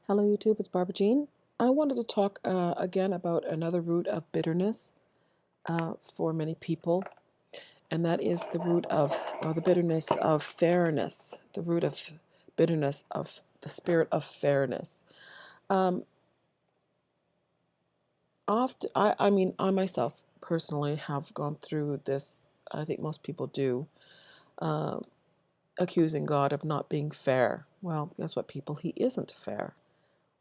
Hello YouTube, it's Barbara Jean. I wanted to talk again about another root of bitterness for many people, and that is the root of, or the bitterness of fairness, the root of bitterness of the spirit of fairness. Um, I myself personally have gone through this. I think most people do, uh, accusing God of not being fair. Well, guess what, people? He isn't fair.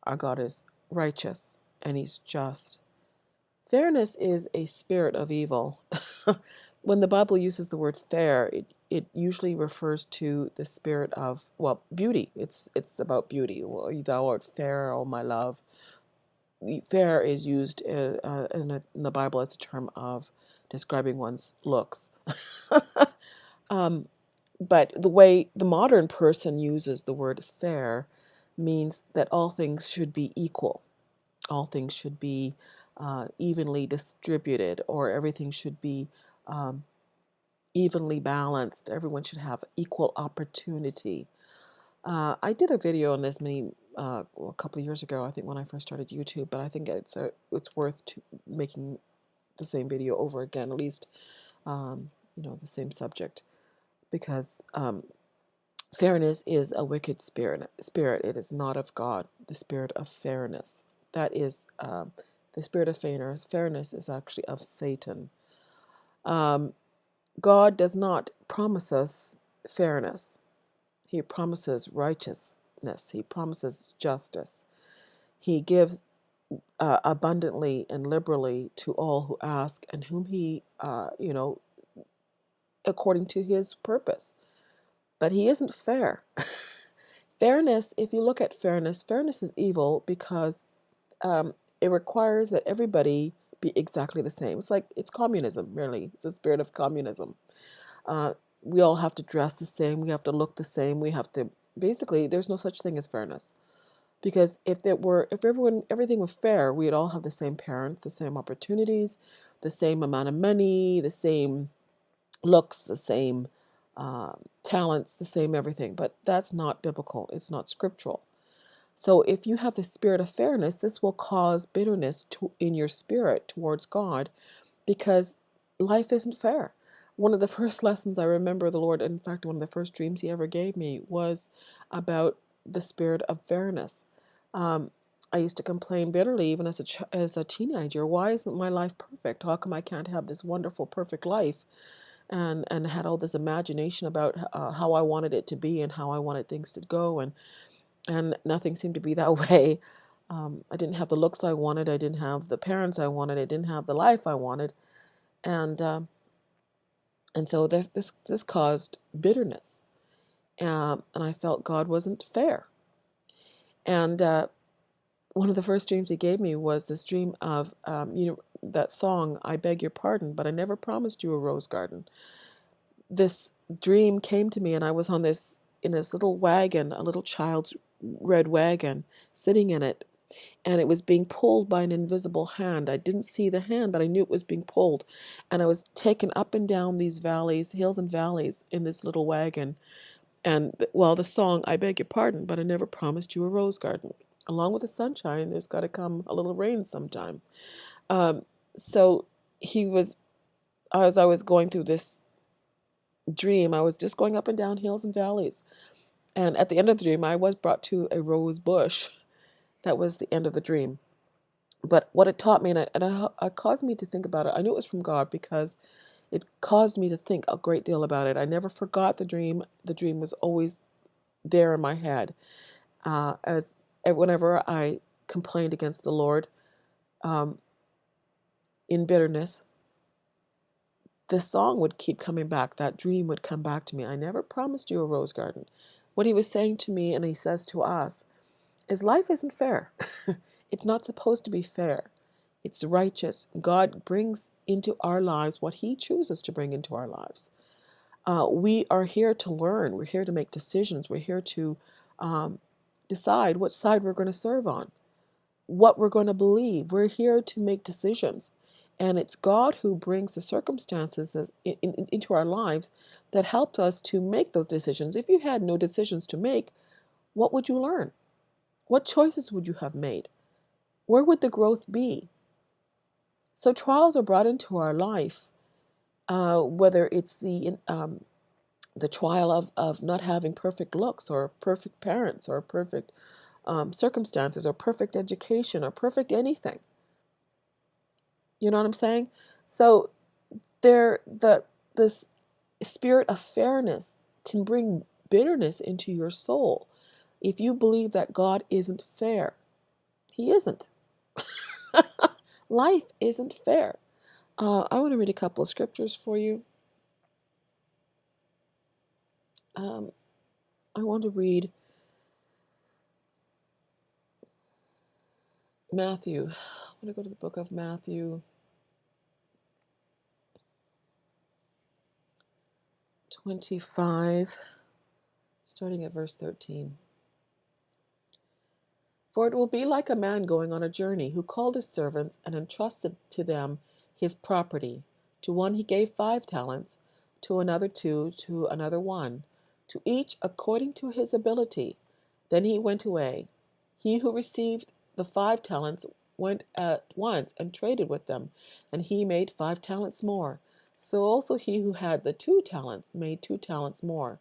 Our God is righteous and He's just. Fairness is a spirit of evil. When the Bible uses the word fair, it usually refers to the spirit of, well, beauty. It's about beauty. Well, thou art fair, oh my love. Fair is used in the Bible as a term of describing one's looks. um, but the way the modern person uses the word fair means that all things should be equal. All things should be evenly distributed, or everything should be um, evenly balanced. Everyone should have equal opportunity. I did a video on this a couple of years ago, I think, when I first started YouTube, but I think it's worth making the same video over again, at least the same subject, because fairness is a wicked spirit. It is not of God. The spirit of fairness. That is the spirit of fairness is actually of Satan. Um, God does not promise us fairness. He promises righteousness. He promises justice. He gives abundantly and liberally to all who ask, and whom He, according to His purpose. But He isn't fair. Fairness, if you look at fairness is evil because it requires that everybody be exactly the same. It's communism, really. It's a spirit of communism. Uh, we all have to dress the same. We have to look the same. We have to basically. There's no such thing as fairness, because if everything was fair, we'd all have the same parents, the same opportunities, the same amount of money, the same looks, the same talents, the same everything. But that's not biblical. It's not scriptural. So if you have the spirit of fairness, this will cause bitterness in your spirit towards God, because life isn't fair. One of the first lessons I remember the Lord, in fact, one of the first dreams He ever gave me, was about the spirit of fairness. Um, I used to complain bitterly, even as a teenager, why isn't my life perfect? How come I can't have this wonderful, perfect life? And had all this imagination about how I wanted it to be and how I wanted things to go, and nothing seemed to be that way. I didn't have the looks I wanted. I didn't have the parents I wanted. I didn't have the life I wanted, and so this caused bitterness, and I felt God wasn't fair. And one of the first dreams He gave me was this dream of that song, "I beg your pardon, but I never promised you a rose garden." This dream came to me, and I was in this little wagon, a little child's red wagon, sitting in it, and it was being pulled by an invisible hand. I didn't see the hand, but I knew it was being pulled. And I was taken up and down these valleys, hills and valleys, in this little wagon. And, well, the song, "I beg your pardon, but I never promised you a rose garden." Along with the sunshine, there's got to come a little rain sometime. Um, so he was, as I was going through this dream, I was just going up and down hills and valleys. And at the end of the dream, I was brought to a rose bush. That was the end of the dream. But what it taught me, it caused me to think about it. I knew it was from God because it caused me to think a great deal about it. I never forgot the dream. The dream was always there in my head. As whenever I complained against the Lord um, in bitterness, the song would keep coming back. That dream would come back to me. I never promised you a rose garden. What He was saying to me, and He says to us, is life isn't fair. It's not supposed to be fair. It's righteous. God brings into our lives what He chooses to bring into our lives. We are here to learn. We're here to make decisions. We're here to um, decide which side we're going to serve on, what we're going to believe. We're here to make decisions. And it's God who brings the circumstances into our lives that helps us to make those decisions. If you had no decisions to make, what would you learn? What choices would you have made? Where would the growth be? So trials are brought into our life, whether it's the trial of not having perfect looks or perfect parents or perfect circumstances or perfect education or perfect anything. You know what I'm saying? So this spirit of fairness can bring bitterness into your soul if you believe that God isn't fair. He isn't. Life isn't fair. I want to read a couple of scriptures for you. Um, I want to read Matthew. I want to go to the book of Matthew 25, starting at verse 13. For it will be like a man going on a journey, who called his servants and entrusted to them his property. To one he gave 5 talents, to another 2, to another 1, to each according to his ability. Then he went away. He who received the 5 talents went at once and traded with them, and he made 5 talents more. So also he who had the 2 talents made 2 talents more.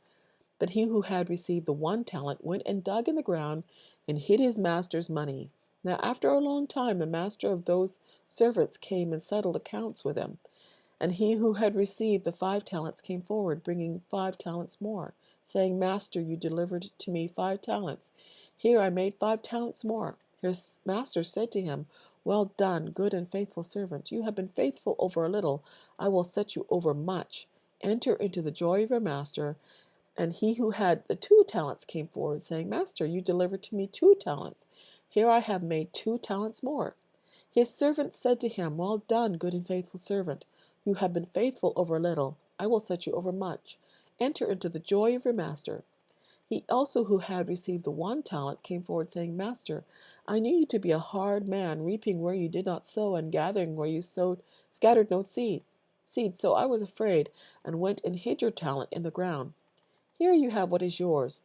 But he who had received the 1 talent went and dug in the ground and hid his master's money. Now after a long time the master of those servants came and settled accounts with him. And he who had received the 5 talents came forward, bringing 5 talents more, saying, Master, you delivered to me 5 talents. Here I made 5 talents more. His master said to him, Well done, good and faithful servant. You have been faithful over a little. I will set you over much. Enter into the joy of your master. And he who had the 2 talents came forward, saying, Master, you delivered to me 2 talents. Here I have made 2 talents more. His servant said to him, Well done, good and faithful servant. You have been faithful over a little. I will set you over much. Enter into the joy of your master. He also who had received the 1 talent came forward, saying, Master, I knew you to be a hard man, reaping where you did not sow, and gathering where you scattered no seed. So I was afraid, and went and hid your talent in the ground. Here you have what is yours.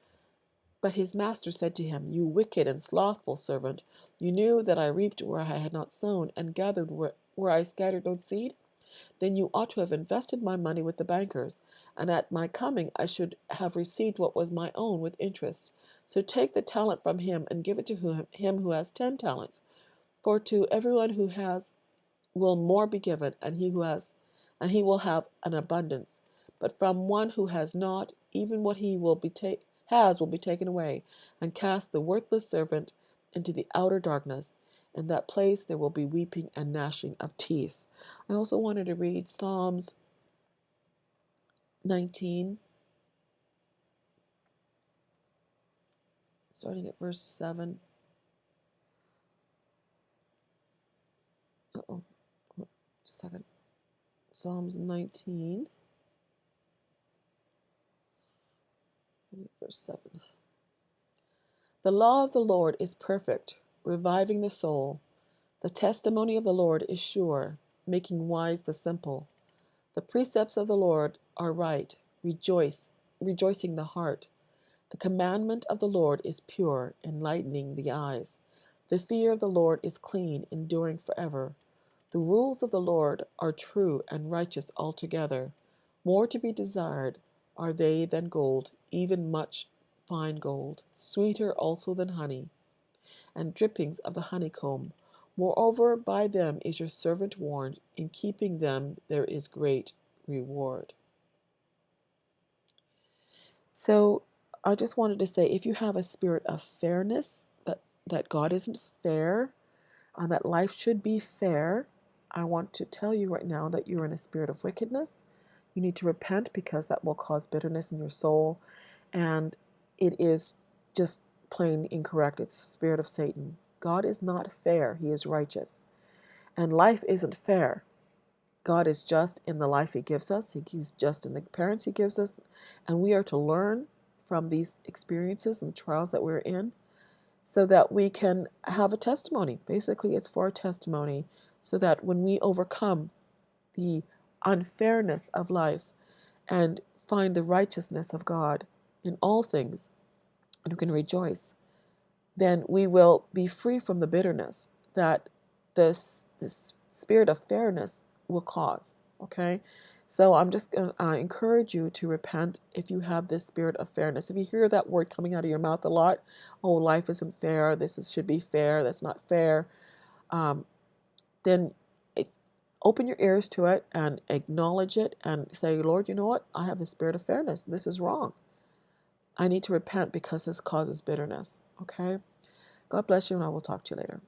But his master said to him, You wicked and slothful servant, you knew that I reaped where I had not sown, and gathered where I scattered no seed? Then you ought to have invested my money with the bankers, and at my coming I should have received what was my own with interest. So take the talent from him, and give it to him who has 10 talents. For to everyone who has will more be given, and he will have an abundance. But from one who has not, even what he will be taken away. And cast the worthless servant into the outer darkness. In that place there will be weeping and gnashing of teeth. I also wanted to read Psalms 19, starting at verse 7. Uh-oh, just a second. Psalms 19, verse 7. The law of the Lord is perfect, reviving the soul. The testimony of the Lord is sure, making wise the simple. The precepts of the Lord are right, rejoicing the heart. The commandment of the Lord is pure, enlightening the eyes. The fear of the Lord is clean, enduring forever. The rules of the Lord are true and righteous altogether. More to be desired are they than gold, even much fine gold, sweeter also than honey, and drippings of the honeycomb. Moreover, by them is your servant warned. In keeping them there is great reward. So I just wanted to say, if you have a spirit of fairness, that God isn't fair, that life should be fair, I want to tell you right now that you're in a spirit of wickedness. You need to repent, because that will cause bitterness in your soul, and it is just plain incorrect. It's the spirit of Satan. God is not fair. He is righteous. And life isn't fair. God is just in the life he gives us. He's just in the parents he gives us. And we are to learn from these experiences and the trials that we're in, so that we can have a testimony. Basically, it's for a testimony, so that when we overcome the unfairness of life and find the righteousness of God in all things, and we can rejoice, then we will be free from the bitterness that this spirit of fairness will cause. Okay? So I'm just going to encourage you to repent if you have this spirit of fairness. If you hear that word coming out of your mouth a lot, oh, life isn't fair, should be fair, that's not fair, um, then open your ears to it and acknowledge it and say, Lord, you know what? I have the spirit of fairness. This is wrong. I need to repent because this causes bitterness. Okay? God bless you, and I will talk to you later.